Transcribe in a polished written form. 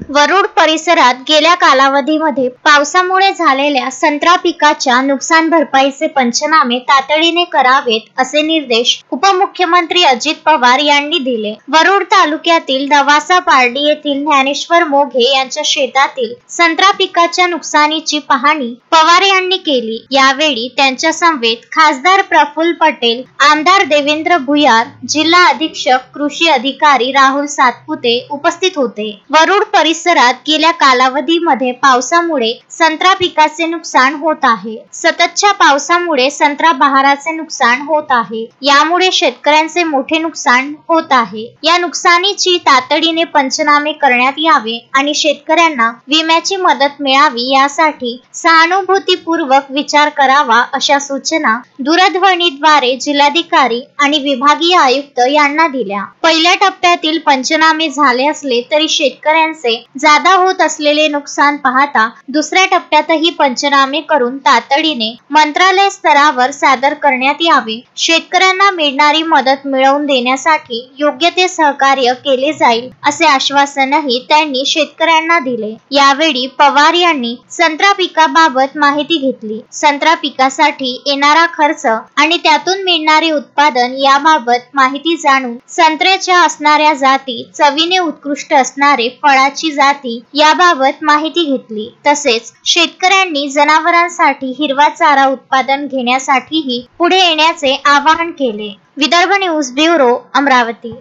वरुड परिसरात गेल्या कालावधीमध्ये पावसामुळे झालेल्या संत्रा पिकाच्या नुकसान भरपाईचे पंचनामे तातडीने करावेत असे निर्देश उपमुख्यमंत्री अजित पवार यांनी दिले। वरुड तालुक्यातील दवासा पारडी येथील ज्ञानेश्वर मोघे यांच्या शेतातील संत्रा पिकाच्या नुकसानीची पाहणी पवार यांनी केली। यावेळी त्यांच्या समवेत खासदार प्रफुल्ल पटेल, आमदार देवेंद्र भुयार, जिल्हा अधीक्षक कृषी अधिकारी राहुल सातपुते उपस्थित होते। वरुड परिसरात गेल्या कालावधीमध्ये पावसामुळे संत्रा पिकाचे नुकसान होत आहे। सततच्या पावसामुळे संत्रा बहाराचे नुकसान होत आहे। यामुळे शेतकऱ्यांचे मोठे नुकसान होत आहे। या नुकसानीची तातडीने पंचनामे करण्यात यावे आणि शेतकऱ्यांना विम्याची मदत मिळावी यासाठी सहानुभूतीपूर्वक विचार करावा अशा सूचना दूरध्वनीद्वारे जिल्हाधिकारी आणि विभागीय आयुक्त यांना दिल्या। पहिल्या टप्प्यातील पंचनामे झाले असले तरी शेतकऱ्यांचे जादा होत असलेले नुकसान पाहता दुसऱ्या टप्प्यातही पंचनामे करून तातडीने मंत्रालय स्तरावर सादर करण्यात यावे। शेतकऱ्यांना मिळणारी मदत मिळवून देण्यासाठी योग्य ते सहकार्य केले जाईल असे आश्वासनही त्यांनी शेतकऱ्यांना दिले। यावेळी पवार यांनी संत्रा पिकाबाबत माहिती घेतली। संत्रा पिकासाठी येणारा खर्च आणि त्यातून मिळणारे उत्पादन याबाबत माहिती जाणून संत्र्याच्या असणाऱ्या जाती, चवीने उत्कृष्ट असणारे फळाची जाती याबाबत माहिती घेतली। तसेच शेतकऱ्यांनी जनावरांसाठी हिरवा चारा उत्पादन घेण्यासाठीही पुढे येण्याचे आवाहन केले। Vidarbha news bureau, Amravati.